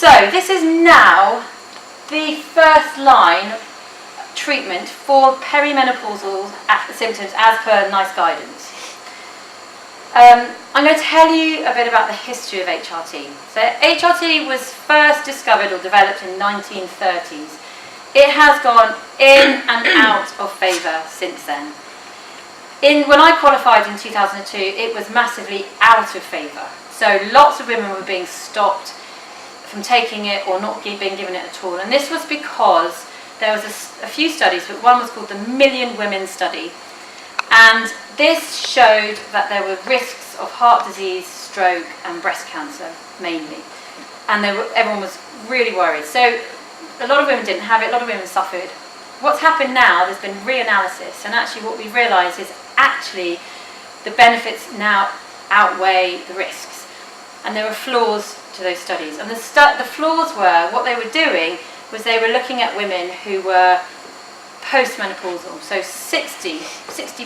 So this is now the first line treatment for perimenopausal symptoms as per NICE guidance. I'm going to tell you a bit about the history of HRT. So HRT was first discovered or developed in the 1930s. It has gone in and out of favour since then. When I qualified in 2002, it was massively out of favour. So lots of women were being stopped from taking it or not being given it at all. And this was because there was a few studies, but one was called the Million Women Study. And this showed that there were risks of heart disease, stroke and breast cancer mainly. And everyone was really worried. So a lot of women didn't have it, a lot of women suffered. What's happened now, there's been reanalysis, and actually what we've realised is actually the benefits now outweigh the risks. And there were flaws to those studies. And the flaws were, what they were doing was they were looking at women who were postmenopausal, so 60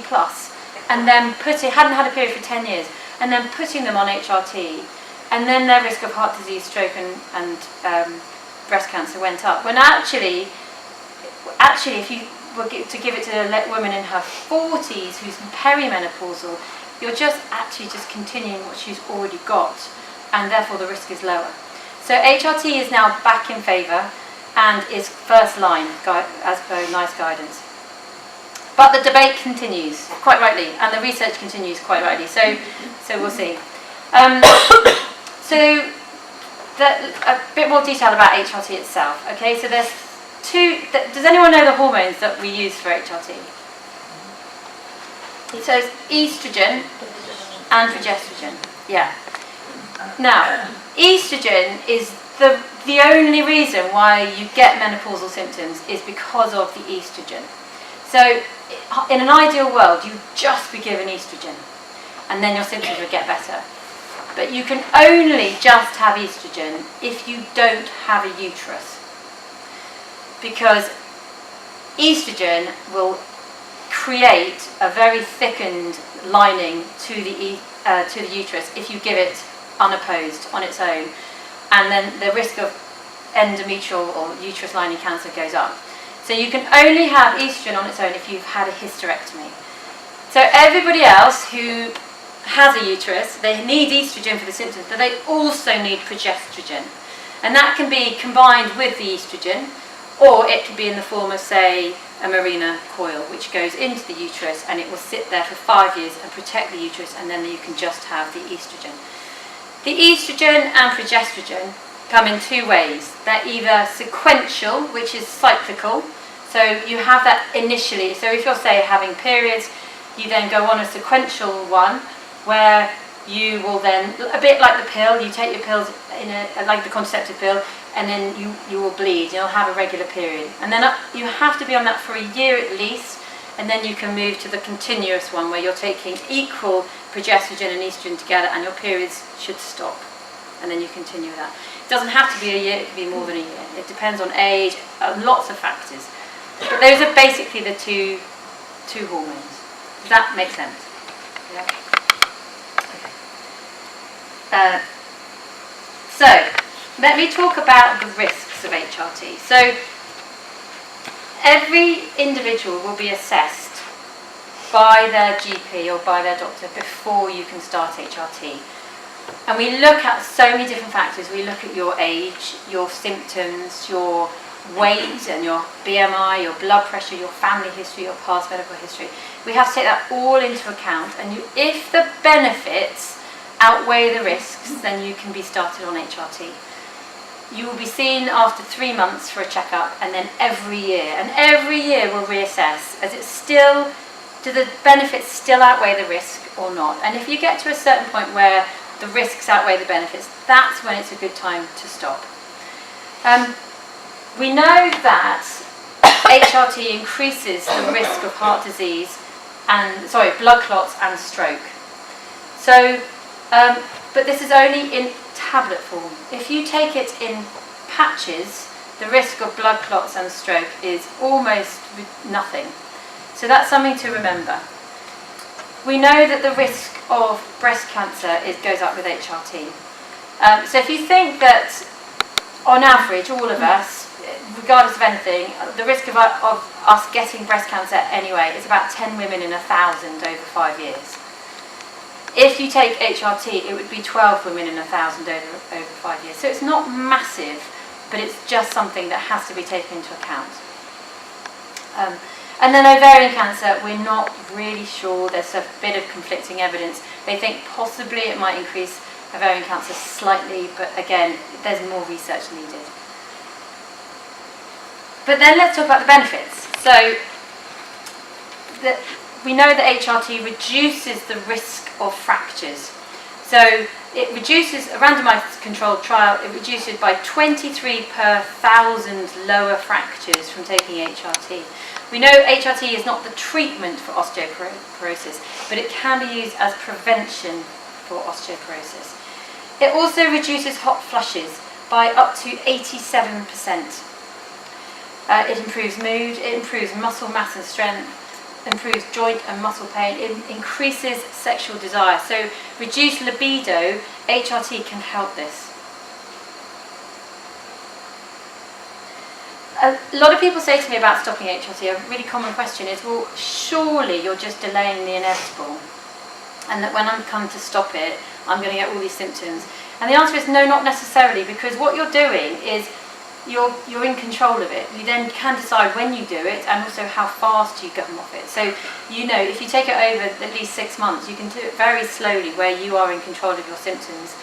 plus, and then hadn't had a period for 10 years, and then putting them on HRT, and then their risk of heart disease, stroke and breast cancer went up. When actually if you were to give it to a woman in her 40s who's perimenopausal, you're just continuing what she's already got, and therefore the risk is lower. So HRT is now back in favour and is first line as per NICE guidance. But the debate continues, quite rightly, and the research continues quite rightly, so we'll see. So a bit more detail about HRT itself. Okay, so there's two, does anyone know the hormones that we use for HRT? So it's estrogen and progesterone, yeah. Now, estrogen is the only reason why you get menopausal symptoms is because of the estrogen. So in an ideal world, you'd just be given estrogen and then your symptoms would get better. But you can only just have estrogen if you don't have a uterus, because estrogen will create a very thickened lining to the uterus if you give it unopposed on its own, and then the risk of endometrial or uterus lining cancer goes up. So you can only have estrogen on its own if you've had a hysterectomy. So everybody else who has a uterus, they need estrogen for the symptoms, but they also need progesterone. And that can be combined with the estrogen, or it can be in the form of, say, a Mirena coil, which goes into the uterus and it will sit there for 5 years and protect the uterus, and then you can just have the estrogen. The estrogen and progesterone come in two ways. They're either sequential, which is cyclical, so you have that initially. So if you're, say, having periods, you then go on a sequential one where you will then, a bit like the pill, you take your pills like the contraceptive pill, and then you will bleed, you'll have a regular period. And then you have to be on that for a year at least, and then you can move to the continuous one where you're taking equal progesterone and estrogen together and your periods should stop. And then you continue with that. It doesn't have to be a year, it can be more than a year. It depends on age, lots of factors. But those are basically the two hormones. Does that make sense? Yeah? Okay. So, let me talk about the risks of HRT. So, every individual will be assessed by their GP or by their doctor before you can start HRT. And we look at so many different factors. We look at your age, your symptoms, your weight and your BMI, your blood pressure, your family history, your past medical history. We have to take that all into account. And if the benefits outweigh the risks, then you can be started on HRT. You will be seen after 3 months for a checkup, and then every year. And every year we'll reassess. Do the benefits still outweigh the risk or not? And if you get to a certain point where the risks outweigh the benefits, that's when it's a good time to stop. We know that HRT increases the risk of heart disease blood clots and stroke. So, but this is only in tablet form. If you take it in patches, the risk of blood clots and stroke is almost nothing. So that's something to remember. We know that the risk of breast cancer goes up with HRT. So if you think that on average, all of us, regardless of anything, the risk of us getting breast cancer anyway is about 10 women in 1,000 over 5 years. If you take HRT, it would be 12 women in 1,000 over 5 years. So it's not massive, but it's just something that has to be taken into account. And then ovarian cancer, we're not really sure. There's a bit of conflicting evidence. They think possibly it might increase ovarian cancer slightly, but again, there's more research needed. But then let's talk about the benefits. So we know that HRT reduces the risk of fractures. So it reduces, a randomized controlled trial, it reduces by 23 per 1,000 lower fractures from taking HRT. We know HRT is not the treatment for osteoporosis, but it can be used as prevention for osteoporosis. It also reduces hot flushes by up to 87%. It improves mood, it improves muscle mass and strength, improves joint and muscle pain, it increases sexual desire. So reduced libido, HRT can help this. A lot of people say to me about stopping HRT, a really common question is, well, surely you're just delaying the inevitable, and that when I come to stop it, I'm going to get all these symptoms. And the answer is no, not necessarily, because what you're doing is you're in control of it. You then can decide when you do it and also how fast you come off it. So, you know, if you take it over at least 6 months, you can do it very slowly where you are in control of your symptoms.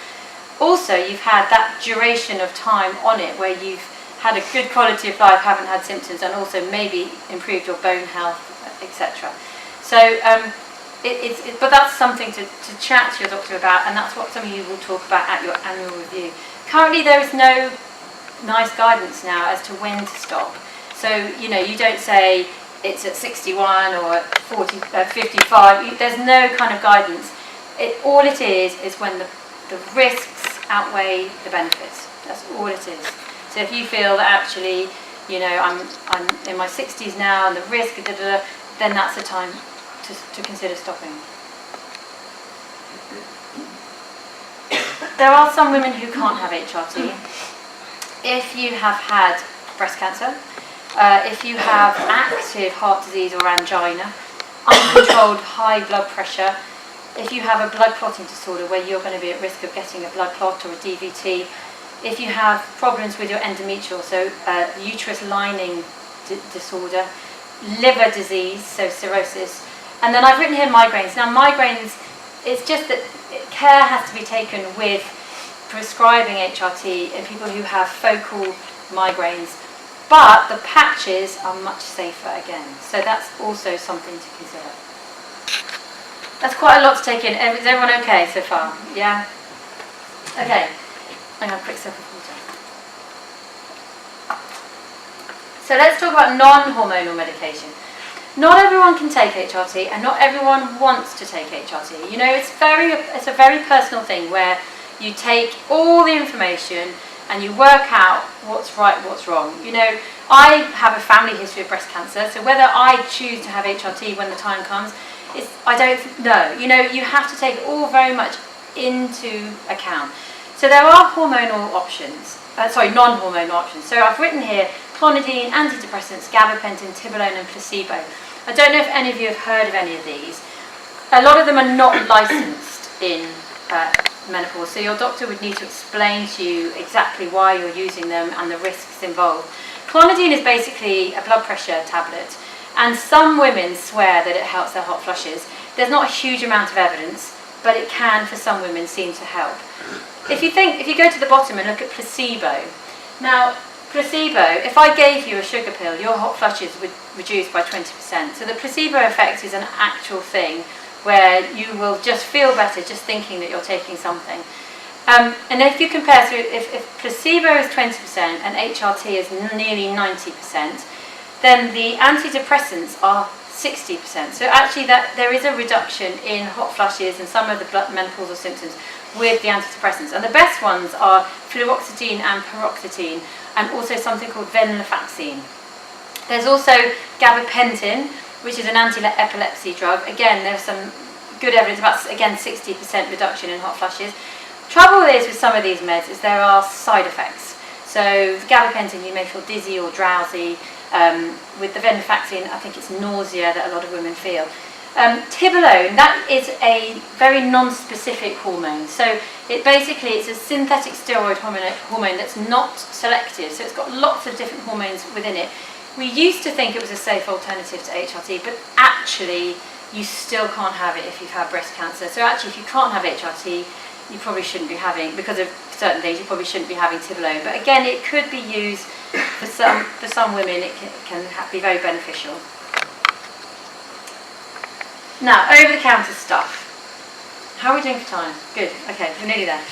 Also, you've had that duration of time on it where you've had a good quality of life, haven't had symptoms, and also maybe improved your bone health, etc. So, but that's something to chat to your doctor about, and that's what some of you will talk about at your annual review. Currently, there is no nice guidance now as to when to stop. So, you know, you don't say it's at 61 or at 55. There's no kind of guidance. All it is when the risks outweigh the benefits. That's all it is. So if you feel that actually, you know, I'm in my 60s now and the risk, then that's the time to consider stopping. There are some women who can't have HRT. If you have had breast cancer, if you have active heart disease or angina, uncontrolled high blood pressure, if you have a blood clotting disorder where you're going to be at risk of getting a blood clot or a DVT, if you have problems with your endometrial, so uterus lining disorder, liver disease, so cirrhosis, and then I've written here migraines. Now migraines, it's just that care has to be taken with prescribing HRT in people who have focal migraines, but the patches are much safer again, so that's also something to consider. That's quite a lot to take in. Is everyone okay so far? Yeah? Okay, I'm going to have a quick sip of water. So let's talk about non-hormonal medication. Not everyone can take HRT, and not everyone wants to take HRT. You know, it's a very personal thing where you take all the information and you work out what's right, what's wrong. You know, I have a family history of breast cancer, so whether I choose to have HRT when the time comes, I don't know. You know, you have to take it all very much into account. So there are hormonal options, non-hormonal options. So I've written here clonidine, antidepressants, gabapentin, tibolone and placebo. I don't know if any of you have heard of any of these. A lot of them are not licensed in menopause, so your doctor would need to explain to you exactly why you're using them and the risks involved. Clonidine is basically a blood pressure tablet, and some women swear that it helps their hot flushes. There's not a huge amount of evidence, but it can, for some women, seem to help. If you go to the bottom and look at placebo, now placebo, if I gave you a sugar pill, your hot flushes would reduce by 20%. So the placebo effect is an actual thing where you will just feel better just thinking that you're taking something. And if you compare, so if placebo is 20% and HRT is nearly 90%, then the antidepressants are 60%. So actually there is a reduction in hot flushes and some of the menopausal symptoms with the antidepressants. And the best ones are fluoxetine and paroxetine, and also something called venlafaxine. There's also gabapentin, which is an anti-epilepsy drug. Again, there's some good evidence about, again, 60% reduction in hot flushes. Trouble is with some of these meds is there are side effects. So the gabapentin, you may feel dizzy or drowsy. With the venlafaxine, I think it's nausea that a lot of women feel. Tibolone, that is a very non-specific hormone. So it's a synthetic steroid hormone that's not selective. So it's got lots of different hormones within it. We used to think it was a safe alternative to HRT, but actually you still can't have it if you've had breast cancer. So actually, if you can't have HRT, you probably shouldn't be having, because of certain things, you probably shouldn't be having Tibolone. But again, it could be used for some women. It can be very beneficial. Now, over-the-counter stuff. How are we doing for time? Good. Okay, we're nearly there.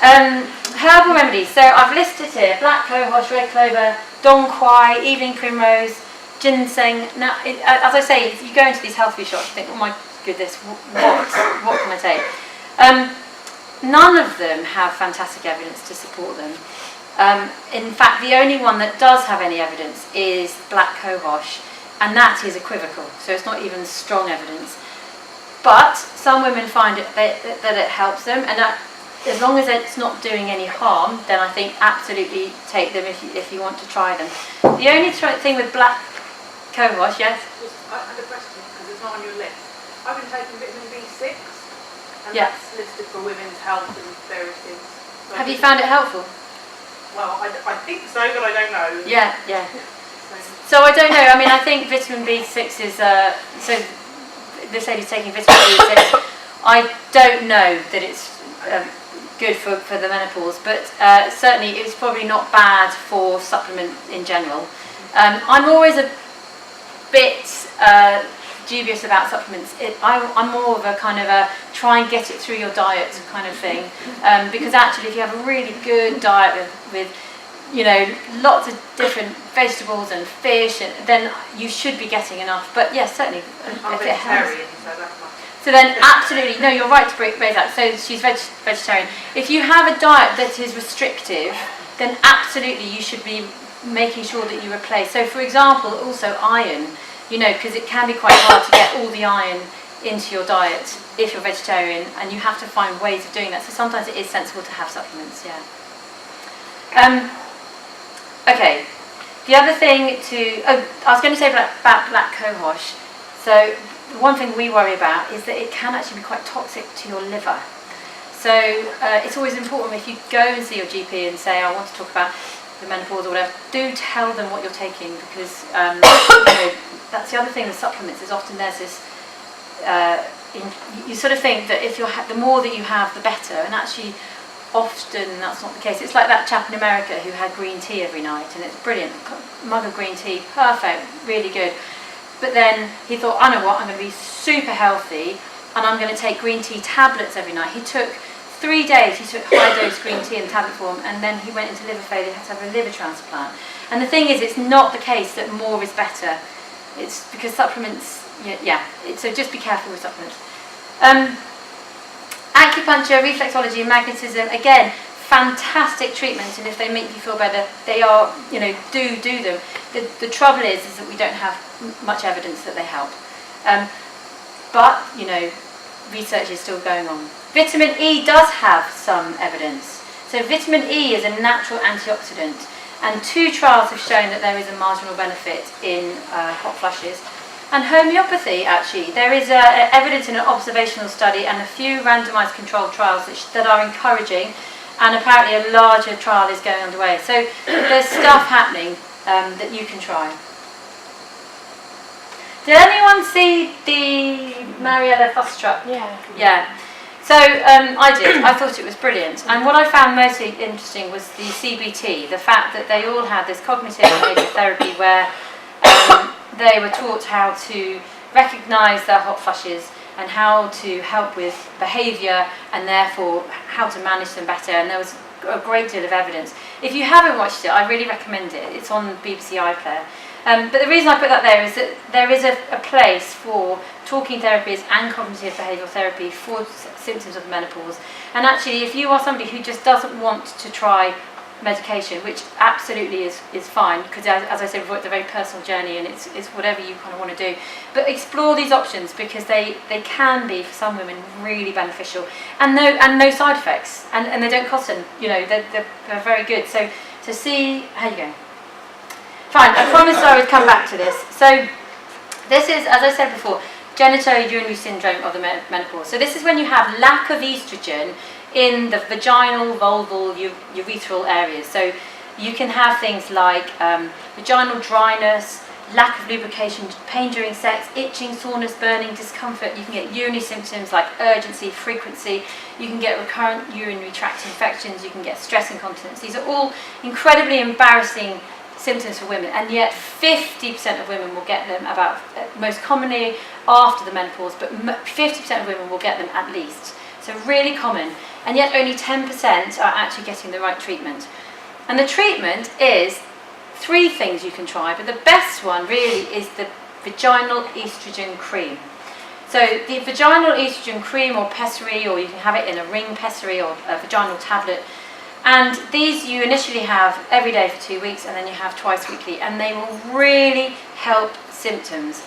Herbal remedies. So I've listed here black cohosh, red clover, dong quai, evening primrose, ginseng. Now, as I say, if you go into these health food shops, you think, oh my goodness, what can I take? None of them have fantastic evidence to support them. In fact, the only one that does have any evidence is black cohosh, and that is equivocal, so it's not even strong evidence. But some women find that it helps them, and as long as it's not doing any harm, then I think absolutely take them if you want to try them. The only thing with black cohosh, yes? I had a question, because it's not on your list. I've been taking vitamin B6, and yeah, that's listed for women's health and various things. So have you found it helpful? Well, I think so, but I don't know. Yeah. So I don't know. I mean, I think vitamin B6 is so this lady's taking vitamin B6. I don't know that it's good for the menopause, but certainly it's probably not bad for supplement in general. I'm always a bit dubious about supplements. I'm more of a kind of a try and get it through your diet kind of thing, because actually if you have a really good diet with lots of different vegetables and fish, and then you should be getting enough. But yes, certainly I'm if it helps. So So then absolutely, no, you're right to raise that. So she's vegetarian. If you have a diet that is restrictive, then absolutely you should be making sure that you replace. So for example, also iron, because it can be quite hard to get all the iron into your diet if you're vegetarian, and you have to find ways of doing that. So sometimes it is sensible to have supplements, yeah. Okay, the other thing I was going to say about black cohosh. So one thing we worry about is that it can actually be quite toxic to your liver. So it's always important if you go and see your GP and say, I want to talk about the menopause or whatever, do tell them what you're taking, because that's the other thing with supplements, is often there's this, you sort of think that if the more that you have, the better, and actually often that's not the case. It's like that chap in America who had green tea every night, and it's brilliant, mug of green tea, perfect, really good. But then he thought, I know what, I'm going to be super healthy, and I'm going to take green tea tablets every night. He took 3 days, he took high dose green tea in tablet form, and then he went into liver failure, had to have a liver transplant. And the thing is, it's not the case that more is better. It's because supplements, so just be careful with supplements. Acupuncture, reflexology, magnetism, again, fantastic treatments, and if they make you feel better, they are, do them. The trouble is that we don't have much evidence that they help. But, research is still going on. Vitamin E does have some evidence. So vitamin E is a natural antioxidant, and 2 trials have shown that there is a marginal benefit in hot flushes. And homeopathy, actually, there is evidence in an observational study and a few randomised controlled trials that are encouraging, and apparently a larger trial is going underway. So there's stuff happening that you can try. Did anyone see the Mariella Fuss truck? Yeah. So I did. I thought it was brilliant. And what I found mostly interesting was the CBT, the fact that they all had this cognitive behavioural therapy where they were taught how to recognise their hot flushes and how to help with behaviour, and therefore how to manage them better. And there was a great deal of evidence. If you haven't watched it, I really recommend it. It's on BBC iPlayer. But the reason I put that there is that there is a place for talking therapies and cognitive behavioural therapy for symptoms of menopause. And actually, if you are somebody who just doesn't want to try medication, which absolutely is fine, because as I said before, it's a very personal journey, and it's whatever you kind of want to do. But explore these options, because they can be, for some women, really beneficial, and no side effects, and they don't cost them. They're very good. So see how you go. Fine. I promised I would come back to this. So this is, as I said before, genitourinary syndrome of the menopause. So this is when you have lack of estrogen in the vaginal, vulval, urethral areas. So you can have things like vaginal dryness, lack of lubrication, pain during sex, itching, soreness, burning, discomfort. You can get urinary symptoms like urgency, frequency. You can get recurrent urinary tract infections. You can get stress incontinence. These are all incredibly embarrassing symptoms for women, and yet 50% of women will get them, about most commonly after the menopause, but 50% of women will get them at least. So really common, and yet only 10% are actually getting the right treatment. And the treatment is 3 things you can try, but the best one really is the vaginal estrogen cream. So the vaginal estrogen cream, or pessary, or you can have it in a ring pessary or a vaginal tablet. And these you initially have every day for 2 weeks, and then you have twice weekly, and they will really help symptoms.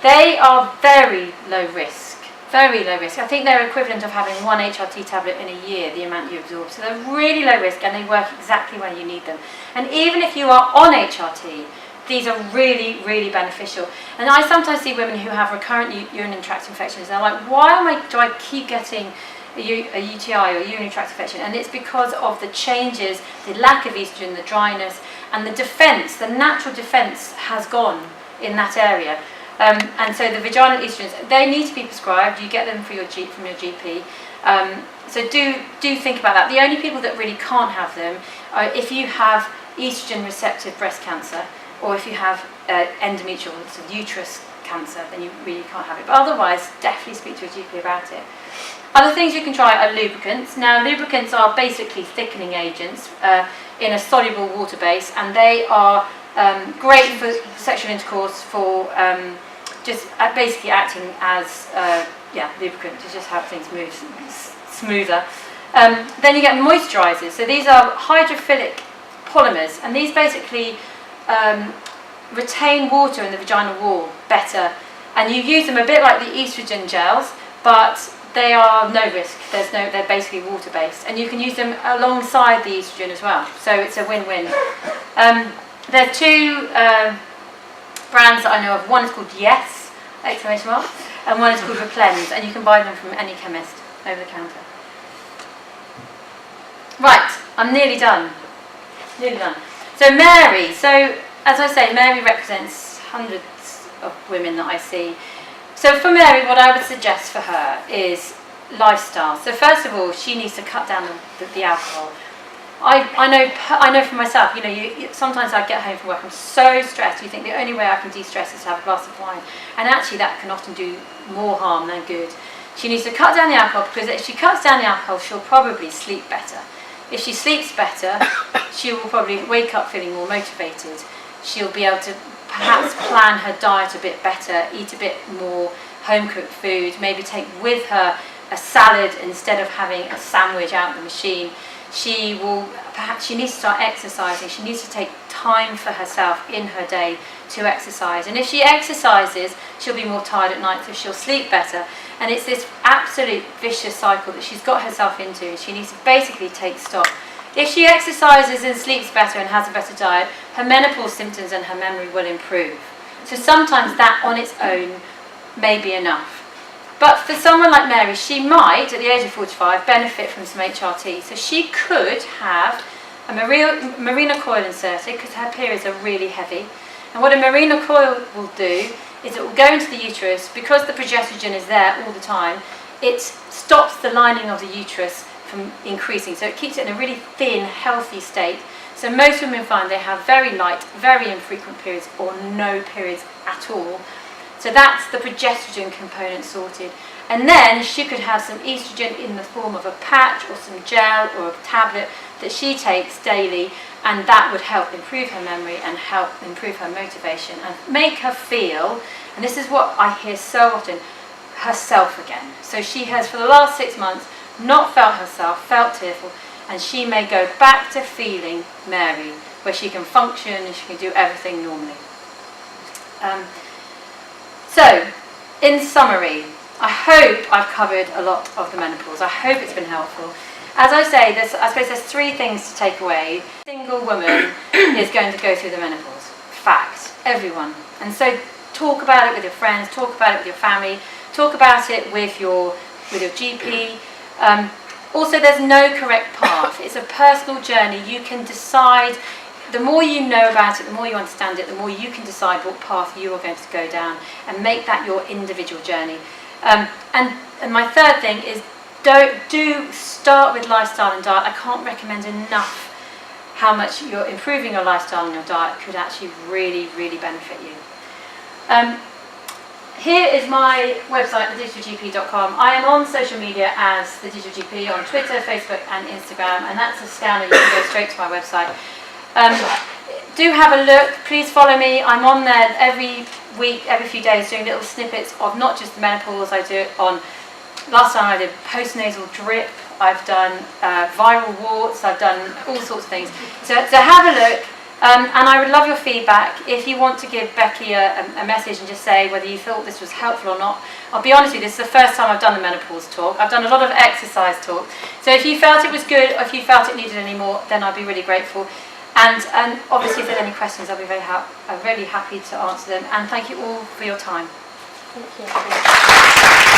They are very low risk, very low risk. I think they're equivalent of having 1 HRT tablet in a year, the amount you absorb. So they're really low risk, and they work exactly when you need them. And even if you are on HRT, these are really, really beneficial. And I sometimes see women who have recurrent urinary tract infections. They're like, why do I keep getting a UTI or urinary tract infection? And it's because of the changes, the lack of estrogen, the dryness, and the defence, the natural defence has gone in that area. And so the vaginal estrogens, they need to be prescribed. You get them from your GP. So do think about that. The only people that really can't have them are if you have estrogen receptive breast cancer, or if you have endometrial, so uterus cancer, then you really can't have it. But otherwise, definitely speak to a GP about it. Other things you can try are lubricants. Now, lubricants are basically thickening agents in a soluble water base, and they are great for sexual intercourse, for just basically acting as lubricant to just help things move smoother. Then you get moisturizers. So these are hydrophilic polymers, and these basically retain water in the vaginal wall better, and you use them a bit like the estrogen gels, but they are no risk. They're basically water based, and you can use them alongside the estrogen as well. So it's a win-win. There are 2 brands that I know of. One is called Yes! Exclamation mark, and one is called Replens, and you can buy them from any chemist over the counter. Right, I'm nearly done. So Mary. So as I say, Mary represents hundreds of women that I see. So for Mary, what I would suggest for her is lifestyle. So first of all, she needs to cut down the alcohol. I know for myself, sometimes I get home from work, I'm so stressed, you think the only way I can de-stress is to have a glass of wine. And actually that can often do more harm than good. She needs to cut down the alcohol, because if she cuts down the alcohol, she'll probably sleep better. If she sleeps better, she will probably wake up feeling more motivated. She'll be able to perhaps plan her diet a bit better, eat a bit more home-cooked food, maybe take with her a salad instead of having a sandwich out the machine. She needs to start exercising. She needs to take time for herself in her day to exercise. And if she exercises, she'll be more tired at night, so she'll sleep better. And it's this absolute vicious cycle that she's got herself into. She needs to basically take stock. If she exercises and sleeps better and has a better diet, her menopause symptoms and her memory will improve. So sometimes that on its own may be enough. But for someone like Mary, she might, at the age of 45, benefit from some HRT. So she could have a Mirena coil inserted, because her periods are really heavy. And what a Mirena coil will do is it will go into the uterus. Because the progestogen is there all the time, it stops the lining of the uterus from increasing. So it keeps it in a really thin, healthy state. So most women find they have very light, very infrequent periods, or no periods at all. So that's the progestogen component sorted. And then she could have some estrogen in the form of a patch or some gel or a tablet that she takes daily, and that would help improve her memory and help improve her motivation and make her feel, and this is what I hear so often, herself again. So she has, for the last 6 months, not felt herself, felt tearful. and she may go back to feeling Mary, where she can function and she can do everything normally. So, in summary, I hope I've covered a lot of the menopause. I hope it's been helpful. As I say, I suppose there's three things to take away. A single woman is going to go through the menopause. Fact. Everyone. And so talk about it with your friends, talk about it with your family, talk about it with your GP. Also, there's no correct path. It's a personal journey. You can decide. The more you know about it, the more you understand it, the more you can decide what path you are going to go down and make that your individual journey. And my third thing is do start with lifestyle and diet. I can't recommend enough how much you're improving your lifestyle and your diet could actually really, really benefit you. Here is my website, thedigitalgp.com. I am on social media as The Digital GP on Twitter, Facebook and Instagram, and that's a scanner. You can go straight to my website. Do have a look. Please follow me. I'm on there every week, every few days, doing little snippets of not just the menopause. I do it on, last time I did postnasal drip, I've done viral warts, I've done all sorts of things. So have a look. And I would love your feedback. If you want to give Becky a message and just say whether you thought this was helpful or not. I'll be honest with you, this is the first time I've done the menopause talk. I've done a lot of exercise talk. So if you felt it was good, or if you felt it needed any more, then I'd be really grateful. And obviously if there's any questions, I'll be really happy to answer them. And thank you all for your time. Thank you.